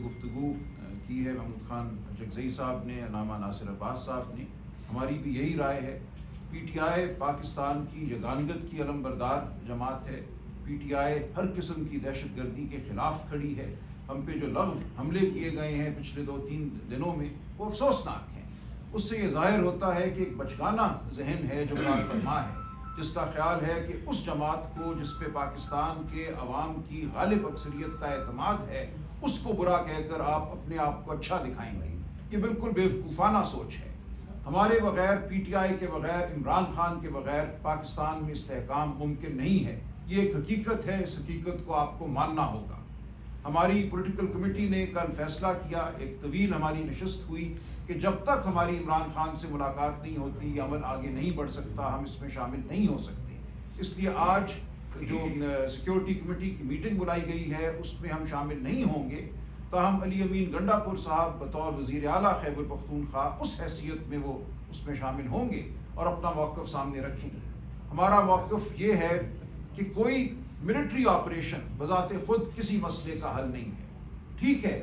गुफ्तगू की है महमूद खान जगज़ई साहब ने, अनामा नासिर अब्बास साहब ने। हमारी भी यही राय है। PTI पाकिस्तान की यगानगत की अलमबरदार जमात है। PTI हर किस्म की दहशत गर्दी के ख़िलाफ़ खड़ी है। हम पे जो लग़्व हमले किए गए हैं पिछले 2-3 दिनों में वो अफसोसनाक हैं। उससे ये ज़ाहिर होता है कि एक बचगाना जहन है जो कारफरमा है, जिसका ख्याल है कि उस जमात को जिस पे पाकिस्तान के अवाम की गालिब अक्सरियत का एतमाद है उसको बुरा कहकर आप अपने आप को अच्छा दिखाएंगे। ये बिल्कुल बेवकूफ़ाना सोच है। हमारे बगैर, PTI के बगैर, इमरान खान के बगैर पाकिस्तान में इस्तेहकाम मुमकिन नहीं है। ये एक हकीकत है, इस हकीकत को आपको मानना होगा। हमारी पॉलिटिकल कमेटी ने कल फैसला किया, एक तवील हमारी नशस्त हुई कि जब तक हमारी इमरान खान से मुलाकात नहीं होती ये अमल आगे नहीं बढ़ सकता, हम इसमें शामिल नहीं हो सकते। इसलिए आज जो सिक्योरिटी कमेटी की मीटिंग बुलाई गई है उसमें हम शामिल नहीं होंगे। ताहम अली अमीन गंडापुर साहब बतौर वज़ीर आला खैबर पख्तूनख्वा उस हैसियत में वो उसमें शामिल होंगे और अपना मौक़िफ़ सामने रखेंगे। हमारा मौक़िफ़ ये है कि कोई मिलिट्री ऑपरेशन बज़ाते खुद किसी मसले का हल नहीं है, ठीक है।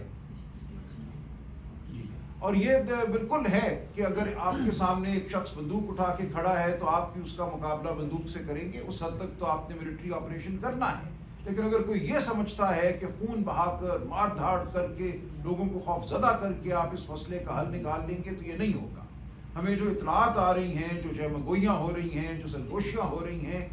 और ये बिल्कुल है कि अगर आपके सामने एक शख्स बंदूक उठा के खड़ा है तो आप भी उसका मुकाबला बंदूक से करेंगे, उस हद तक तो आपने मिलिट्री ऑपरेशन करना है। लेकिन अगर कोई ये समझता है कि खून बहाकर, मार धाड़ करके, लोगों को खौफजदा करके आप इस मसले का हल निकाल लेंगे तो ये नहीं होगा। हमें जो इतलात आ रही हैं, जो जहमगोइयाँ हो रही हैं, जो सरगोशियाँ हो रही हैं,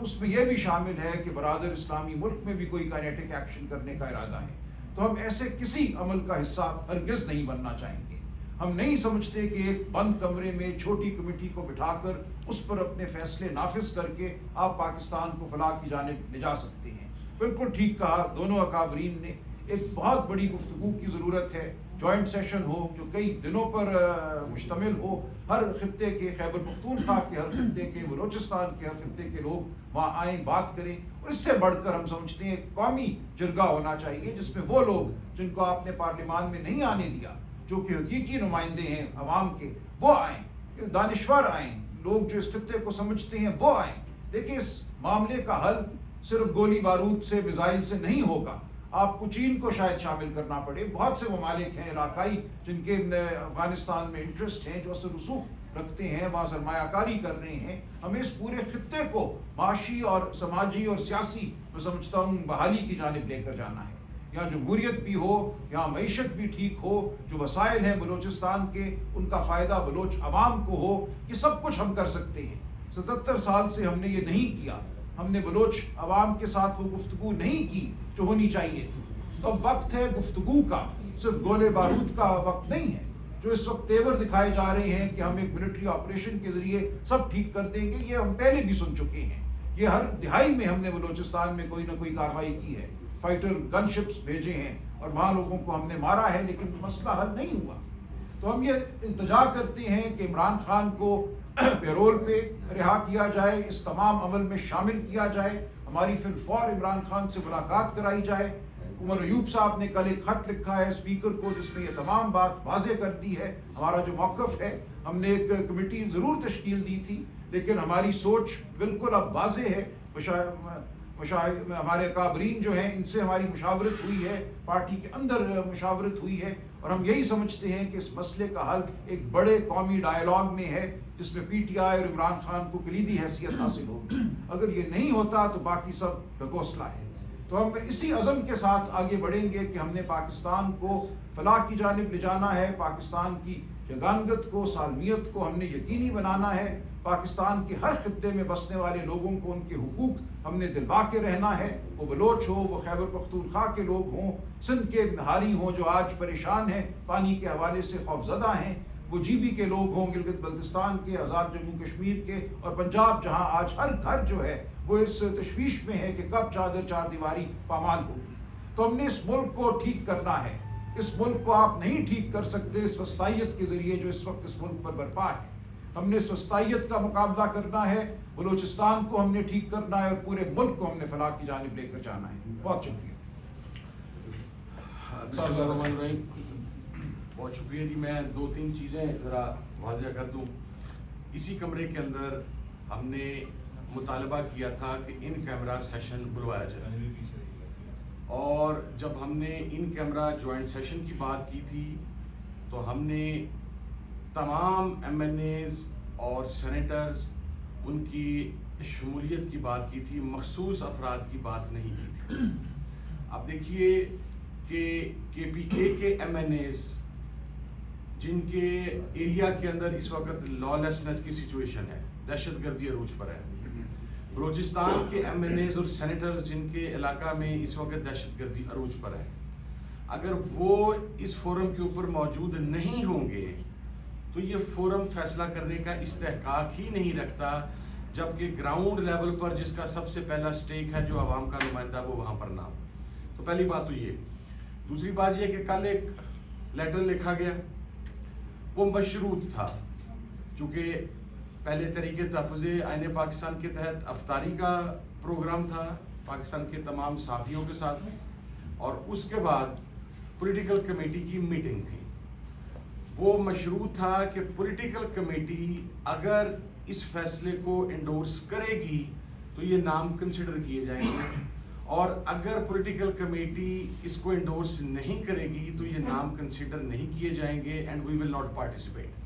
उसमें यह भी शामिल है कि बरादर इस्लामी मुल्क में भी कोई काइनेटिक एक्शन करने का इरादा है। तो हम ऐसे किसी अमल का हिस्सा हरगिज़ नहीं बनना चाहेंगे। हम नहीं समझते कि एक बंद कमरे में छोटी कमेटी को बिठाकर उस पर अपने फैसले नाफिज करके आप पाकिस्तान को फलाह की जानिब ले जा सकते हैं। बिल्कुल ठीक कहा दोनों अकाबरीन ने। एक बहुत बड़ी गुफ्तगू की ज़रूरत है। जॉइंट सेशन हो जो कई दिनों पर मुश्तमिल हो, हर खित्ते के, खैबर पख्तूनख्वा के हर खित्ते के, बलोचिस्तान के हर खित्ते के लोग वहाँ आएँ, बात करें। और इससे बढ़कर हम समझते हैं कौमी जरगा होना चाहिए जिसमें वो लोग जिनको आपने पार्लियामान में नहीं आने दिया, जो कि हकीकी नुमाइंदे हैं अवाम के, वो आएँ, दानिश्वर आएँ, लोग जो इस खित्ते को समझते हैं वो आएँ। देखिए, इस मामले का हल सिर्फ गोली बारूद से, मिसाइल से नहीं होगा। आपको चीन को शायद शामिल करना पड़े। बहुत से ममालिक हैं इलाकाई जिनके अफगानिस्तान में इंटरेस्ट हैं, जो असर रसूख रखते हैं, वहाँ सरमायाकारी कर रहे हैं। हमें इस पूरे खित्ते को माशी और समाजी और सियासी, मैं समझता हूँ, बहाली की जानिब लेकर जाना है। यहाँ जमहूरियत भी हो, यहाँ मईशत भी ठीक हो, जो वसाइल हैं बलूचिस्तान के उनका फ़ायदा बलोच अवाम को हो, ये सब कुछ हम कर सकते हैं। 77 साल से हमने ये नहीं किया। हमने बलोच अवाम के साथ वो गुफ्तगू नहीं की जो होनी चाहिए थी। तो अब वक्त है गुफ्तगू का, सिर्फ गोले बारूद का वक्त नहीं है। जो इस वक्त तेवर दिखाए जा रहे हैं कि हम एक मिलिट्री ऑपरेशन के जरिए सब ठीक कर देंगे, ये हम पहले भी सुन चुके हैं। ये हर दिहाई में हमने बलूचिस्तान में कोई ना कोई कार्रवाई की है, फाइटर गनशिप्स भेजे हैं और वहाँ लोगों को हमने मारा है, लेकिन मसला हल नहीं हुआ। तो हम ये इंतजार करते हैं कि इमरान खान को पैरोल पे रिहा किया जाए, इस तमाम अमल में शामिल किया जाए, हमारी फिर फौर इमरान खान से मुलाकात कराई जाए। उमर अयूब साहब ने कल एक खत लिखा है स्पीकर को जिसमें ये तमाम बात वाज़े कर दी है। हमारा जो मौक़िफ़ है, हमने एक कमेटी ज़रूर तश्कील दी थी, लेकिन हमारी सोच बिल्कुल अब वाज़े है। हमारे अकाबरीन जो हैं इनसे हमारी मुशावरत हुई है, पार्टी के अंदर मुशावरत हुई है, और हम यही समझते हैं कि इस मसले का हल एक बड़े कौमी डायलॉग में है जिसमें PTI और इमरान खान को कलीदी हैसियत हासिल होगी। अगर ये नहीं होता तो बाकी सब ढकोसला है। तो हम इसी अज़म के साथ आगे बढ़ेंगे कि हमने पाकिस्तान को फलाह की जानिब ले जाना है, पाकिस्तान की यगानगत को, सालमियत को हमने यकीनी बनाना है, पाकिस्तान के हर खित्ते में बसने वाले लोगों को उनके हुकूक हमने दिलवा के रहना है। वो बलोच हो, वो खैबर पख्तूनख्वा के लोग हों, सिंध के बिहारी हों जो आज परेशान हैं, पानी के हवाले से खौफजदा हैं, वो GB के लोग हों, गिलगित बल्तिस्तान के, आज़ाद जम्मू कश्मीर के, और पंजाब जहाँ आज हर घर जो है वो इस तशवीश में है कि कब चादर चार दीवारी पामाल होगी। तो हमने इस मुल्क को ठीक करना है। इस मुल्क को आप नहीं ठीक कर सकते इस वस्तायत के ज़रिए जो इस वक्त इस मुल्क पर बरपा है। हमने इस वस्तायत का मुकाबला करना है, बलूचिस्तान को हमने ठीक करना है और पूरे मुल्क को हमने फलाह की जानिब लेकर जाना है। बहुत शुक्रिया। बहुत शुक्रिया जी। मैं 2-3 चीज़ें ज़रा वाज़ह कर दूँ। इसी कमरे के अंदर हमने मुतालबा किया था कि इन कैमरा सेशन बुलवाया जाए اور جب ہم نے ان کیمرہ جوائنٹ سیشن کی بات کی تھی تو ہم نے تمام ایم این ایز اور سینیٹرز ان کی شمولیت کی بات کی تھی، مخصوص افراد کی بات نہیں کی تھی۔ اب دیکھیے کہ کے پی کے ایم این ایز جن کے ایریا کے اندر اس وقت لا لیسنس کی سچویشن ہے، دہشت گردی عروج پر ہے، بلوچستان کے ایم این ایز اور سینیٹرز جن کے علاقہ میں اس وقت دہشت گردی عروج پر ہے، اگر وہ اس فورم کے اوپر موجود نہیں ہوں گے تو یہ فورم فیصلہ کرنے کا استحقاق ہی نہیں رکھتا، جبکہ گراؤنڈ لیول پر جس کا سب سے پہلا سٹیک ہے، جو عوام کا نمائندہ، وہ وہاں پر نہ ہو۔ تو پہلی بات تو یہ۔ دوسری بات یہ کہ کل ایک لیٹر لکھا گیا، وہ مشروط تھا، چونکہ پہلے طریقے تحفظ آئین پاکستان کے تحت افطاری کا پروگرام تھا پاکستان کے تمام صحافیوں کے ساتھ، اور اس کے بعد پولیٹیکل کمیٹی کی میٹنگ تھی۔ وہ مشروط تھا کہ پولیٹیکل کمیٹی اگر اس فیصلے کو انڈورس کرے گی تو یہ نام کنسیڈر کیے جائیں گے، اور اگر پولیٹیکل کمیٹی اس کو انڈورس نہیں کرے گی تو یہ نام کنسیڈر نہیں کیے جائیں گے، and we will not participate.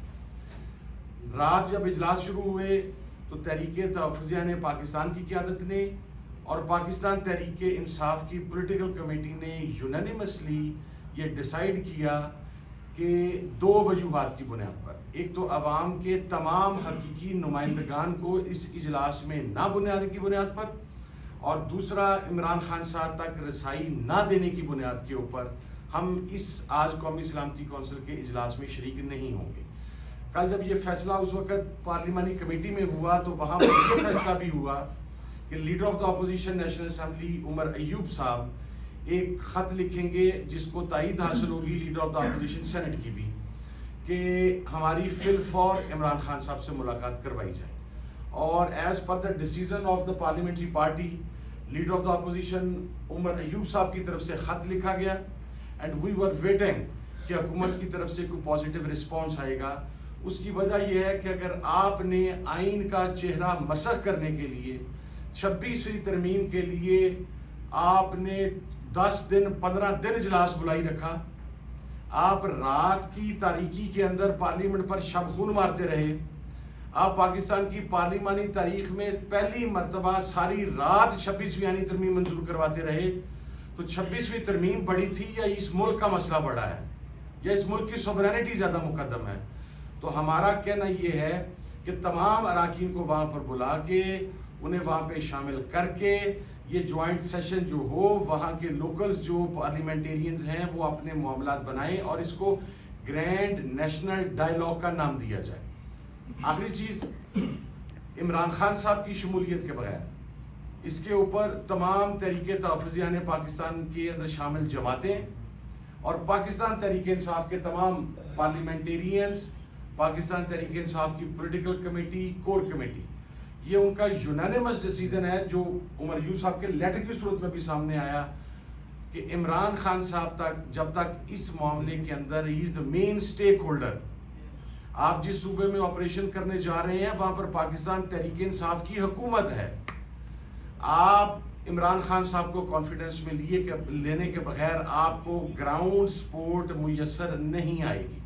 رات جب اجلاس شروع ہوئے تو تحریک تحفظ آئین پاکستان کی قیادت نے اور پاکستان تحریک انصاف کی پولیٹیکل کمیٹی نے یونانیمسلی یہ ڈیسائیڈ کیا کہ دو وجوہات کی بنیاد پر، ایک تو عوام کے تمام حقیقی نمائندگان کو اس اجلاس میں نہ بنانے کی بنیاد پر، اور دوسرا عمران خان صاحب تک رسائی نہ دینے کی بنیاد کے اوپر ہم اس آج قومی سلامتی کونسل کے اجلاس میں شریک نہیں ہوں گے۔ کل جب یہ فیصلہ اس وقت پارلیمانی کمیٹی میں ہوا تو وہاں پر یہ فیصلہ بھی ہوا کہ leader of the opposition national assembly Omar Ayub صاحب ایک خط لکھیں گے جس کو تائید حاصل ہوگی leader of the opposition senate کی بھی، کہ ہماری فی الفور عمران خان صاحب سے ملاقات کروائی جائے، اور as per the decision of the parliamentary party leader of the opposition Omar Ayub صاحب کی طرف سے خط لکھا گیا، اینڈ وی ور ویٹنگ کہ حکومت کی طرف سے کوئی پازیٹیو رسپانس آئے گا۔ اس کی وجہ یہ ہے کہ اگر آپ نے آئین کا چہرہ مسخ کرنے کے لیے 26ویں ترمیم کے لیے آپ نے 10 دن 15 دن اجلاس بلائی رکھا، آپ رات کی تاریکی کے اندر پارلیمنٹ پر شب خون مارتے رہے، آپ پاکستان کی پارلیمانی تاریخ میں پہلی مرتبہ ساری رات 26ویں ترمیم منظور کرواتے رہے، تو 26ویں ترمیم بڑی تھی یا اس ملک کا مسئلہ بڑا ہے، یا اس ملک کی سوورینٹی زیادہ مقدم ہے؟ تو ہمارا کہنا یہ ہے کہ تمام اراکین کو وہاں پر بلا کے انہیں وہاں پہ شامل کر کے یہ جوائنٹ سیشن جو ہو، وہاں کے لوکلز جو پارلیمنٹیرینز ہیں وہ اپنے معاملات بنائیں اور اس کو گرینڈ نیشنل ڈائیلاگ کا نام دیا جائے۔ آخری چیز، عمران خان صاحب کی شمولیت کے بغیر اس کے اوپر تمام تحریک تحفظ آئین پاکستان کے اندر شامل جماعتیں اور پاکستان تحریک انصاف کے تمام پارلیمنٹیرینز، پاکستان تحریک انصاف کی پولیٹیکل کمیٹی، کور کمیٹی، یہ ان کا یونانیمس ڈیسیژن ہے جو عمر ایوب صاحب کے لیٹر کی صورت میں بھی سامنے آیا کہ عمران خان صاحب تک جب تک اس معاملے کے اندر ہی از دا مین اسٹیک ہولڈر، آپ جس صوبے میں آپریشن کرنے جا رہے ہیں وہاں پر پاکستان تحریک انصاف کی حکومت ہے، آپ عمران خان صاحب کو کانفیڈنس میں لینے کے بغیر آپ کو گراؤنڈ سپورٹ میسر نہیں آئے گی۔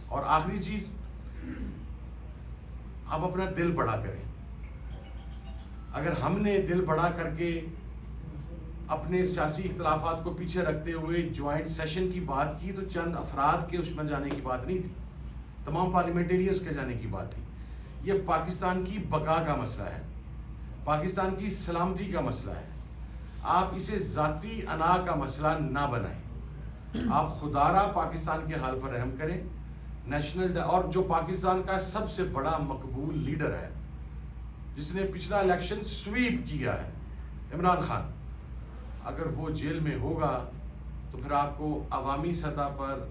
اور آخری چیز، آپ اپنا دل بڑا کریں۔ اگر ہم نے دل بڑا کر کے اپنے سیاسی اختلافات کو پیچھے رکھتے ہوئے جوائنٹ سیشن کی بات کی تو چند افراد کے اس میں جانے کی بات نہیں تھی، تمام پارلیمنٹیرینز کے جانے کی بات تھی۔ یہ پاکستان کی بقا کا مسئلہ ہے، پاکستان کی سلامتی کا مسئلہ ہے۔ آپ اسے ذاتی انا کا مسئلہ نہ بنائیں، آپ خدارہ پاکستان کے حال پر رحم کریں۔ نیشنل اور جو پاکستان کا سب سے بڑا مقبول لیڈر ہے جس نے پچھلا الیکشن سویپ کیا ہے، عمران خان، اگر وہ جیل میں ہوگا تو پھر آپ کو عوامی سطح پر